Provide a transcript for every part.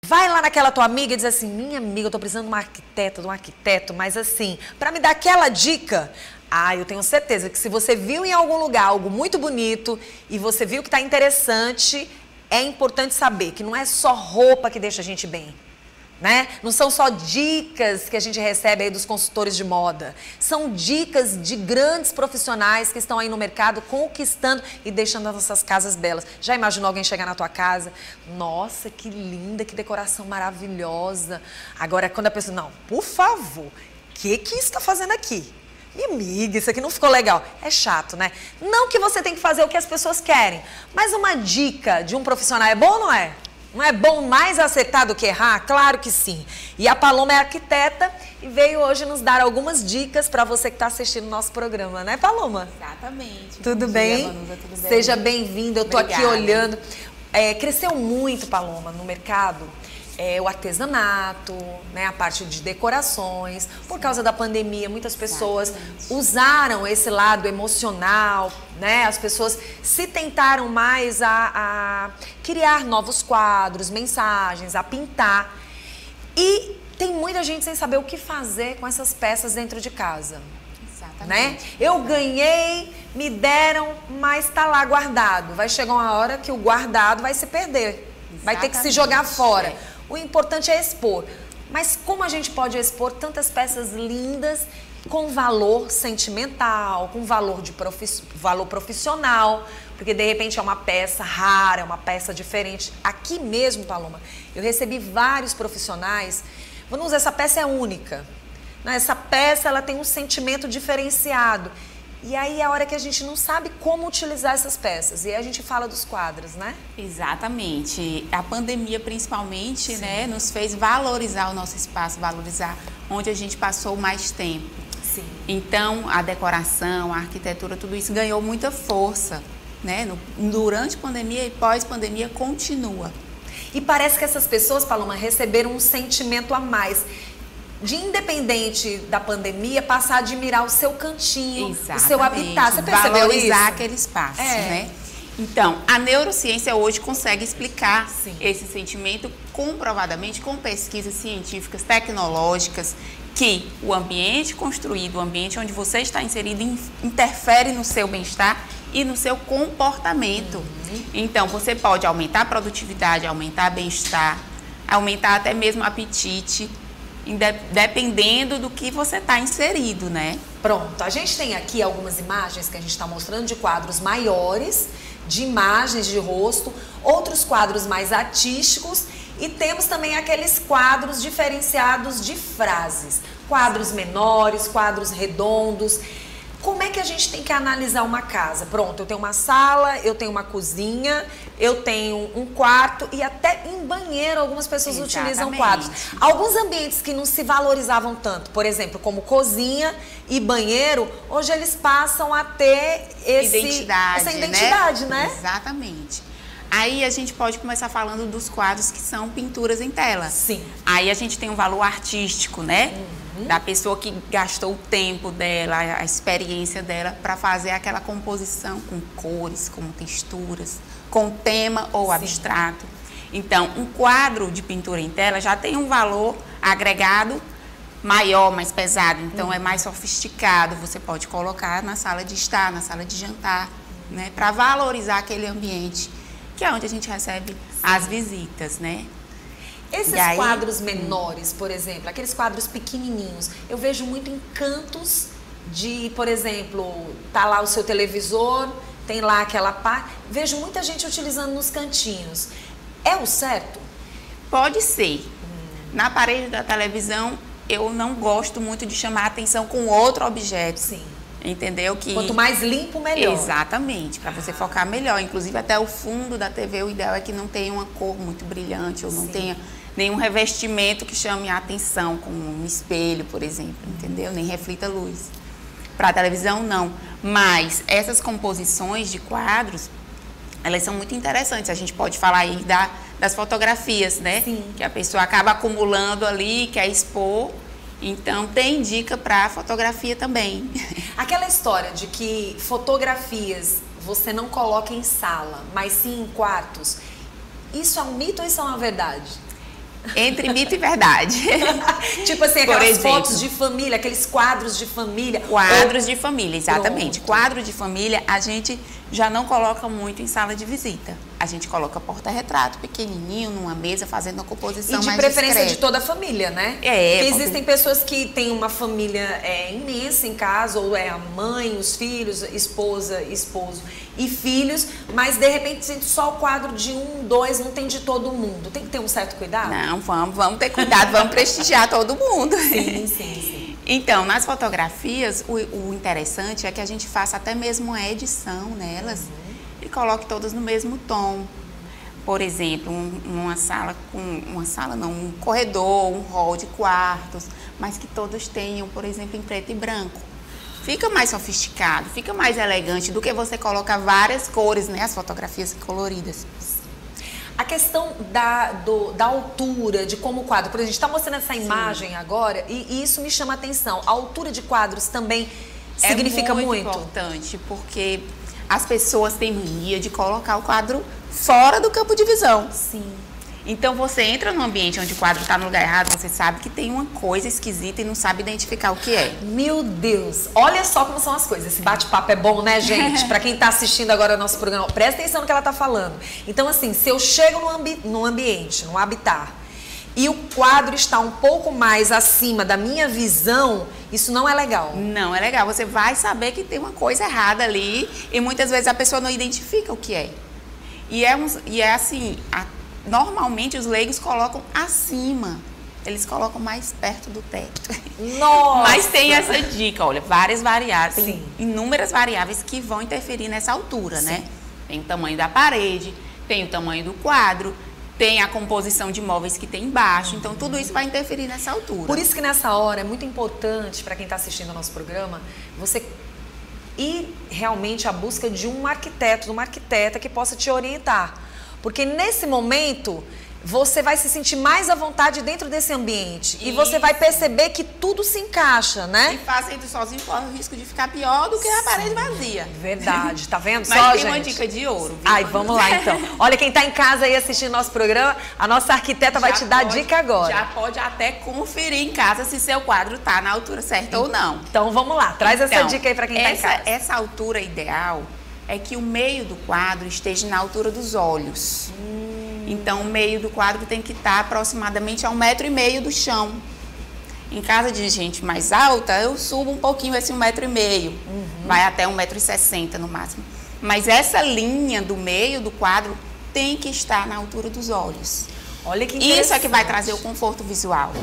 Vai lá naquela tua amiga e diz assim, minha amiga, eu tô precisando de um arquiteto, mas assim, pra me dar aquela dica, eu tenho certeza que se você viu em algum lugar algo muito bonito e você viu que tá interessante, é importante saber que não é só roupa que deixa a gente bem. Né? Não são só dicas que a gente recebe aí dos consultores de moda. São dicas de grandes profissionais que estão aí no mercado conquistando e deixando as nossas casas belas. Já imaginou alguém chegar na tua casa? Nossa, que linda, que decoração maravilhosa. Agora, quando a pessoa... Não, por favor, o que isso está fazendo aqui? Minha amiga, isso aqui não ficou legal. É chato, né? Não que você tem que fazer o que as pessoas querem, mas uma dica de um profissional é bom ou não é? Não é bom mais acertar do que errar? Claro que sim. E a Paloma é arquiteta e veio hoje nos dar algumas dicas para você que está assistindo o nosso programa, né, Paloma? Exatamente. Tudo bem? Vanusa, tudo bem? Seja bem-vinda. Eu tô aqui olhando. Cresceu muito, Paloma, no mercado. O artesanato, né, a parte de decorações. Por causa da pandemia, muitas pessoas usaram esse lado emocional, né? As pessoas se tentaram mais a criar novos quadros, mensagens, a pintar. E tem muita gente sem saber o que fazer com essas peças dentro de casa. Exatamente. Né? Eu ganhei, me deram, mas tá lá guardado. Vai chegar uma hora que o guardado vai se perder. Vai ter que se jogar fora. O importante é expor. Mas como a gente pode expor tantas peças lindas com valor sentimental, com valor valor profissional, porque de repente é uma peça rara, é uma peça diferente. Aqui mesmo, Paloma, eu recebi vários profissionais. Vamos usar, essa peça é única. Essa peça ela tem um sentimento diferenciado. E aí é a hora que a gente não sabe como utilizar essas peças. E aí a gente fala dos quadros, né? Exatamente. A pandemia, principalmente, né, nos fez valorizar o nosso espaço, valorizar onde a gente passou mais tempo. Sim. Então, a decoração, a arquitetura, tudo isso ganhou muita força, né? Durante a pandemia e pós-pandemia continua. E parece que essas pessoas, Paloma, receberam um sentimento a mais. De independente da pandemia, passar a admirar o seu cantinho, exatamente, o seu habitat. Você percebeu valorizar isso? aquele espaço, né? Então, a neurociência hoje consegue explicar esse sentimento comprovadamente com pesquisas científicas, tecnológicas, que o ambiente construído, o ambiente onde você está inserido, interfere no seu bem-estar e no seu comportamento. Então, você pode aumentar a produtividade, aumentar o bem-estar, aumentar até mesmo o apetite, dependendo do que você está inserido, né? Pronto, a gente tem aqui algumas imagens que a gente está mostrando de quadros maiores, de imagens de rosto, outros quadros mais artísticos e temos também aqueles quadros diferenciados de frases, quadros menores, quadros redondos. Como é que a gente tem que analisar uma casa? Pronto, eu tenho uma sala, eu tenho uma cozinha, eu tenho um quarto e até em banheiro algumas pessoas utilizam quadros. Alguns ambientes que não se valorizavam tanto, por exemplo, como cozinha e banheiro, hoje eles passam a ter essa identidade, né? Exatamente. Aí a gente pode começar falando dos quadros que são pinturas em tela. Sim. Aí a gente tem um valor artístico, né? Da pessoa que gastou o tempo dela, a experiência dela para fazer aquela composição com cores, com texturas, com tema ou abstrato. Então, um quadro de pintura em tela já tem um valor agregado maior, mais pesado. Então, é mais sofisticado. Você pode colocar na sala de estar, na sala de jantar, né? Para valorizar aquele ambiente, que é onde a gente recebe as visitas, né? Esses quadros menores, por exemplo, aqueles quadros pequenininhos, eu vejo muito em cantos de, por exemplo, tá lá o seu televisor, tem lá aquela parte, vejo muita gente utilizando nos cantinhos. É o certo? Pode ser. Na parede da televisão, eu não gosto muito de chamar a atenção com outro objeto. Sim. Entendeu? Que... Quanto mais limpo, melhor. Exatamente, para você focar melhor. Inclusive, até o fundo da TV, o ideal é que não tenha uma cor muito brilhante ou não tenha nenhum revestimento que chame a atenção, como um espelho, por exemplo, entendeu? Nem reflita luz. Para a televisão, não. Mas essas composições de quadros, elas são muito interessantes. A gente pode falar aí das fotografias, né? Sim. Que a pessoa acaba acumulando ali, quer expor. Então, tem dica para fotografia também. Aquela história de que fotografias você não coloca em sala, mas sim em quartos, isso é um mito ou isso é uma verdade? Entre mito e verdade. Tipo assim, aquelas fotos de família, aqueles quadros de família. Quadros de família, exatamente. Pronto. Quadro de família a gente já não coloca muito em sala de visita. A gente coloca porta-retrato pequenininho numa mesa, fazendo uma composição mais discreta. E de preferência discreta. de toda a família, né? Porque existem pessoas que têm uma família imensa em casa, ou é a mãe, os filhos, esposa, esposo e filhos, mas de repente só o quadro de 1, 2, não tem de todo mundo. Tem que ter um certo cuidado? Não, vamos ter cuidado, vamos prestigiar todo mundo. Sim. Então, nas fotografias, o interessante é que a gente faça até mesmo uma edição nelas e coloque todas no mesmo tom. Por exemplo, um corredor, um hall de quartos, mas que todos tenham, por exemplo, em preto e branco. Fica mais sofisticado, fica mais elegante do que você colocar várias cores, né? As fotografias coloridas. A questão da altura, de como o quadro... Por exemplo, a gente está mostrando essa imagem agora e isso me chama a atenção. A altura de quadros também significa muito? É muito importante, porque as pessoas têm mania de colocar o quadro fora do campo de visão. Sim. Então, você entra num ambiente onde o quadro está no lugar errado, você sabe que tem uma coisa esquisita e não sabe identificar o que é. Meu Deus! Olha só como são as coisas. Esse bate-papo é bom, né, gente? Para quem está assistindo agora o nosso programa, presta atenção no que ela está falando. Então, assim, se eu chego num ambiente, num habitat, e o quadro está um pouco mais acima da minha visão, isso não é legal. Não é legal. Você vai saber que tem uma coisa errada ali e muitas vezes a pessoa não identifica o que é. E é assim... Normalmente os leigos colocam acima, eles colocam mais perto do teto. Nossa! Mas tem essa dica, olha, várias variáveis, tem inúmeras variáveis que vão interferir nessa altura, né? Tem o tamanho da parede, tem o tamanho do quadro, tem a composição de móveis que tem embaixo, então tudo isso vai interferir nessa altura. Por isso que nessa hora é muito importante, para quem está assistindo ao nosso programa, você ir realmente à busca de um arquiteto, de uma arquiteta que possa te orientar. Porque nesse momento, você vai se sentir mais à vontade dentro desse ambiente. E você vai perceber que tudo se encaixa, né? E fazendo sozinho corre o risco de ficar pior do que a parede vazia. Verdade, tá vendo? Mas só, tem gente? uma dica de ouro. Viu? Ai, vamos lá então. Olha, quem tá em casa aí assistindo nosso programa, a nossa arquiteta vai te dar a dica agora. Já pode até conferir em casa se seu quadro tá na altura certa ou não. Então vamos lá, traz essa dica aí pra quem tá em casa. Essa altura ideal é que o meio do quadro esteja na altura dos olhos. Então, o meio do quadro tem que estar aproximadamente a 1,5 m do chão. Em casa de gente mais alta, eu subo um pouquinho esse 1,5 m. Vai até 1,60 m no máximo. Mas essa linha do meio do quadro tem que estar na altura dos olhos. Olha que interessante. Isso é que vai trazer o conforto visual.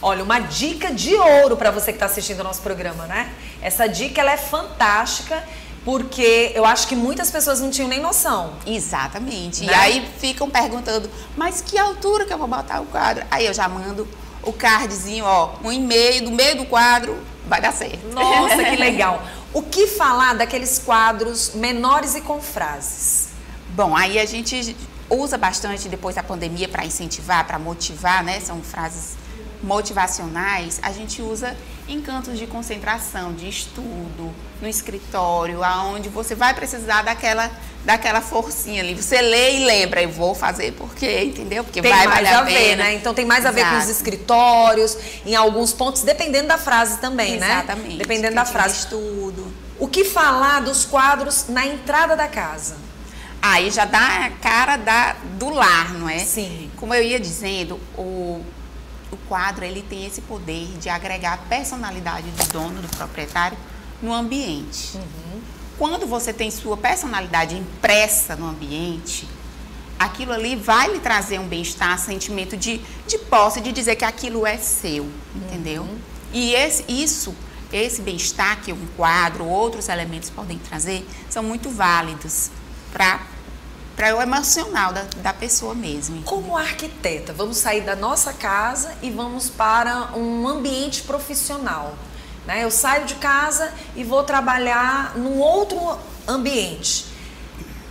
Olha, uma dica de ouro para você que está assistindo o nosso programa, né? Essa dica, ela é fantástica. Porque eu acho que muitas pessoas não tinham nem noção. Exatamente. Né? E aí ficam perguntando, mas que altura que eu vou botar o quadro? Aí eu já mando o cardzinho, ó, 1,5 m, do meio do quadro, vai dar certo. Nossa, que legal. O que falar daqueles quadros menores e com frases? Bom, aí a gente usa bastante depois da pandemia para incentivar, para motivar, né? São frases motivacionais. A gente usa em cantos de concentração, de estudo, no escritório, aonde você vai precisar daquela forcinha ali. Você lê e lembra, eu vou fazer porque, entendeu? Porque tem vai mais valer a ver, né? Então tem mais a ver com os escritórios, em alguns pontos, dependendo da frase também, né? Exatamente. Dependendo da frase. Estudo. O que falar dos quadros na entrada da casa? Aí já dá a cara do lar, não é? Sim. Como eu ia dizendo, o quadro, ele tem esse poder de agregar a personalidade do dono, do proprietário, no ambiente. Quando você tem sua personalidade impressa no ambiente, aquilo ali vai lhe trazer um bem-estar, sentimento de posse, de dizer que aquilo é seu, entendeu? E esse bem-estar que um quadro, outros elementos podem trazer, são muito válidos para o emocional da pessoa mesmo. Como arquiteta, vamos sair da nossa casa e vamos para um ambiente profissional, né? Eu saio de casa e vou trabalhar num outro ambiente.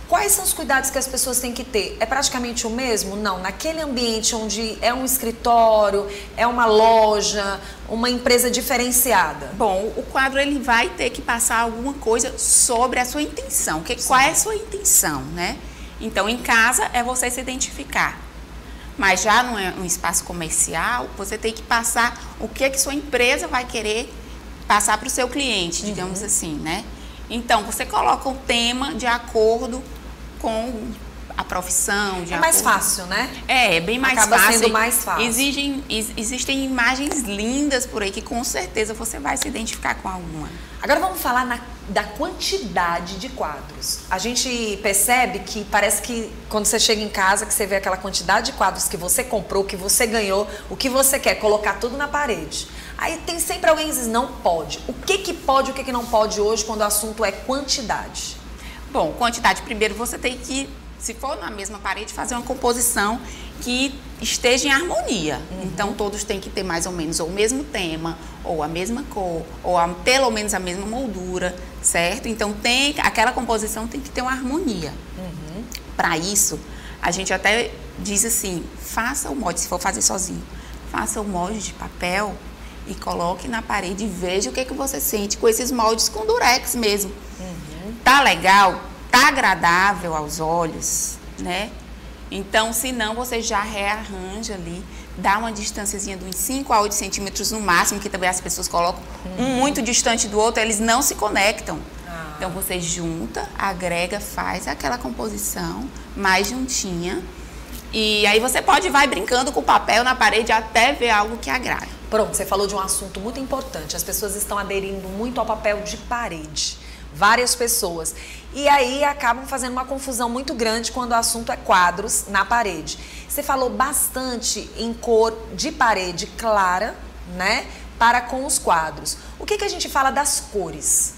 Quais são os cuidados que as pessoas têm que ter? É praticamente o mesmo? Não, naquele ambiente onde é um escritório, é uma loja, uma empresa diferenciada. Bom, o quadro, ele vai ter que passar alguma coisa sobre a sua intenção. Qual é a sua intenção, né? Então, em casa é você se identificar. Mas já não é um espaço comercial, você tem que passar o que é que sua empresa vai querer passar para o seu cliente, digamos assim, né? Então, você coloca o tema de acordo com a profissão. É mais fácil, né? É bem mais fácil. Acaba sendo mais fácil. Existem imagens lindas por aí que com certeza você vai se identificar com alguma. Agora vamos falar da quantidade de quadros. A gente percebe que parece que quando você chega em casa, que você vê aquela quantidade de quadros que você comprou, que você ganhou, o que você quer, colocar tudo na parede. Aí tem sempre alguém que diz, não pode. O que que pode e o que que não pode hoje quando o assunto é quantidade? Bom, quantidade, primeiro você tem que, se for na mesma parede, fazer uma composição que esteja em harmonia. Então, todos têm que ter mais ou menos ou o mesmo tema, ou a mesma cor, ou pelo menos a mesma moldura, certo? Então, aquela composição tem que ter uma harmonia. Para isso, a gente até diz assim, faça o molde, se for fazer sozinho, faça o molde de papel e coloque na parede e veja o que você sente com esses moldes com durex mesmo. Tá legal? Tá agradável aos olhos, né? Então, se não, você já rearranja ali, dá uma distânciazinha de uns 5 a 8 centímetros no máximo, que também as pessoas colocam um muito distante do outro, eles não se conectam. Então, você junta, agrega, faz aquela composição mais juntinha. E aí você vai brincando com o papel na parede até ver algo que agrade. Pronto, você falou de um assunto muito importante. As pessoas estão aderindo muito ao papel de parede. Várias pessoas. E aí acabam fazendo uma confusão muito grande quando o assunto é quadros na parede. Você falou bastante em cor de parede clara, né? Para com os quadros. O que a gente fala das cores?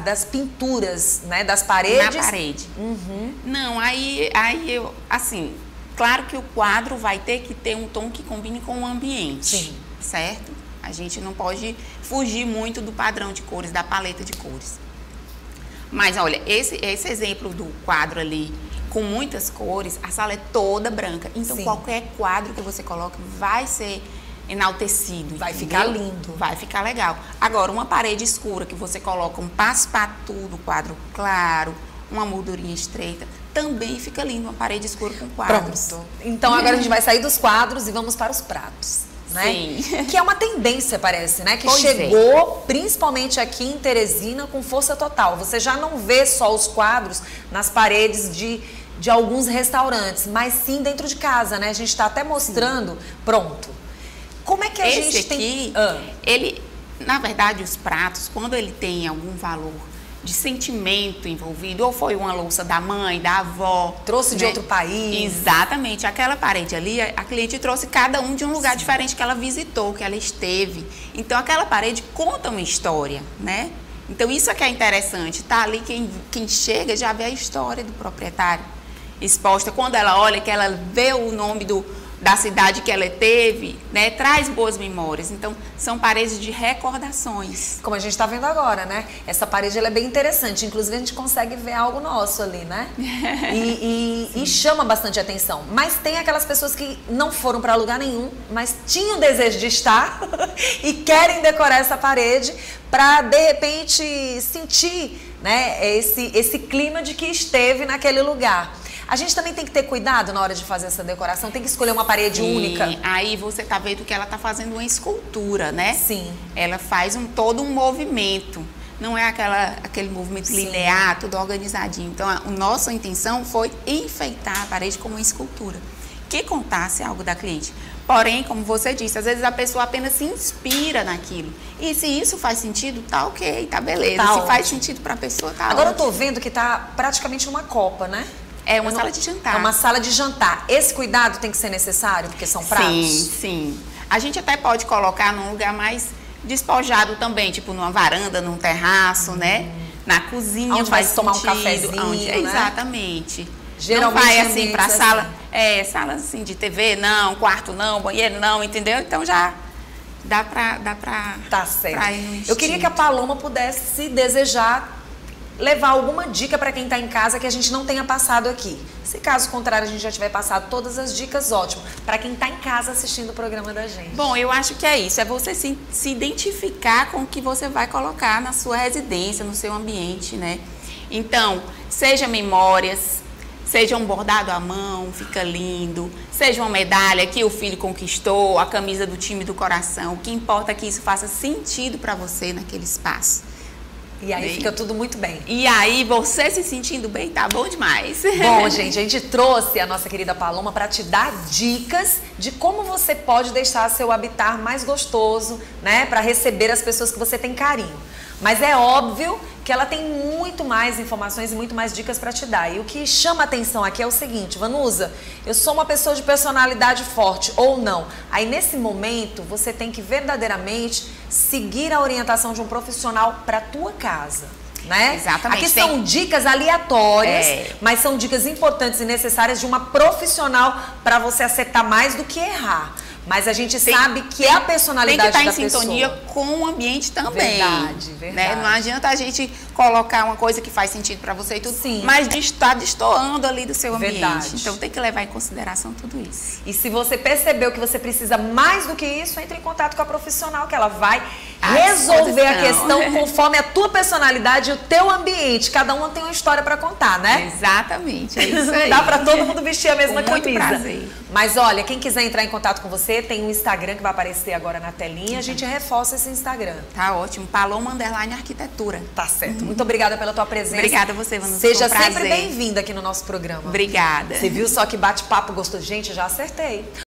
Das pinturas, né? Das paredes? Na parede. Não, aí eu, assim, claro que o quadro vai ter que ter um tom que combine com o ambiente. Sim. Certo? A gente não pode fugir muito do padrão de cores, da paleta de cores. Mas olha, esse exemplo do quadro ali, com muitas cores, a sala é toda branca. Então, Sim. qualquer quadro que você coloca vai ser enaltecido. Vai entendeu? ficar lindo. Vai ficar legal. Agora, uma parede escura que você coloca um passe-patou do quadro claro, uma moldurinha estreita, também fica lindo, uma parede escura com quadros. Pronto. Então, agora a gente vai sair dos quadros e vamos para os pratos. Né? Sim. Que é uma tendência, parece, né? Que Pois chegou, principalmente aqui em Teresina, com força total. Você já não vê só os quadros nas paredes de alguns restaurantes, mas sim dentro de casa, né? A gente está até mostrando. Pronto. Como é que a gente tem... Ele, na verdade, os pratos, quando ele tem algum valor de sentimento envolvido, ou foi uma louça da mãe, da avó. Trouxe de outro país. Exatamente. Aquela parede ali, a cliente trouxe cada um de um lugar diferente que ela visitou, que ela esteve. Então, aquela parede conta uma história, né? Então, isso é que é interessante. Tá ali, quem chega já vê a história do proprietário exposta. Quando ela olha, que ela vê o nome da cidade que ela teve, né, traz boas memórias. Então, são paredes de recordações. Como a gente está vendo agora, né? Essa parede ela é bem interessante. Inclusive, a gente consegue ver algo nosso ali, né? E chama bastante atenção. Mas tem aquelas pessoas que não foram para lugar nenhum, mas tinham desejo de estar e querem decorar essa parede para, de repente, sentir, né, esse clima de que esteve naquele lugar. A gente também tem que ter cuidado na hora de fazer essa decoração, tem que escolher uma parede única. Aí você tá vendo que ela tá fazendo uma escultura, né? Sim. Ela faz todo um movimento. Não é aquele movimento linear, tudo organizadinho. Então, a nossa intenção foi enfeitar a parede como uma escultura, que contasse algo da cliente. Porém, como você disse, às vezes a pessoa apenas se inspira naquilo. E se isso faz sentido, tá ok, tá beleza. Tá se ótimo. faz sentido pra pessoa, tá Agora ótimo. eu tô vendo que tá praticamente uma copa, né? É uma sala de jantar. É uma sala de jantar. Esse cuidado tem que ser necessário, porque são pratos? Sim, sim. A gente até pode colocar num lugar mais despojado também, tipo numa varanda, num terraço, né? Na cozinha. Onde vai tomar um sentido, cafezinho, né? Exatamente. Geralmente não vai assim pra ambientes sala, sala assim de TV, não, quarto não, banheiro não, entendeu? Então já dá pra Tá certo. pra ir no Eu queria que a Paloma pudesse, se desejar, levar alguma dica para quem está em casa que a gente não tenha passado aqui. Se caso contrário a gente já tiver passado todas as dicas, ótimo. Para quem está em casa assistindo o programa da gente. Bom, eu acho que é isso. É você se identificar com o que você vai colocar na sua residência, no seu ambiente, né? Então, seja memórias, Seja um bordado à mão, fica lindo. Seja uma medalha que o filho conquistou, a camisa do time do coração. O que importa é que isso faça sentido para você naquele espaço. E aí fica tudo muito bem. E aí, você se sentindo bem, tá bom demais. Bom, gente, a gente trouxe a nossa querida Paloma para te dar dicas de como você pode deixar seu habitat mais gostoso, né? Para receber as pessoas que você tem carinho. Mas é óbvio que ela tem muito mais informações e muito mais dicas para te dar. E o que chama atenção aqui é o seguinte, Vanusa, eu sou uma pessoa de personalidade forte ou não. Aí nesse momento você tem que verdadeiramente seguir a orientação de um profissional para tua casa. Né? Exatamente. Aqui são dicas aleatórias, mas são dicas importantes e necessárias de uma profissional para você acertar mais do que errar. Mas a gente sabe que é a personalidade da pessoa. Tem que estar em sintonia com o ambiente também. Verdade, verdade. Né? Não adianta a gente colocar uma coisa que faz sentido para você e tudo, sim, mas está destoando ali do seu ambiente. Verdade. Então tem que levar em consideração tudo isso. E se você percebeu que você precisa mais do que isso, entre em contato com a profissional, que ela vai resolver a questão conforme a tua personalidade e o teu ambiente. Cada um tem uma história para contar, né? Exatamente, é isso aí. Dá para todo mundo vestir a mesma com muito camisa. Prazer. Mas olha, quem quiser entrar em contato com você, tem um Instagram que vai aparecer agora na telinha. A gente reforça esse Instagram. Tá ótimo. Paloma_Arquitetura. Tá certo. Muito obrigada pela tua presença. Obrigada a você, Vanusa. Seja sempre bem-vinda aqui no nosso programa. Obrigada. Você viu só que bate-papo gostoso? Gente, já acertei.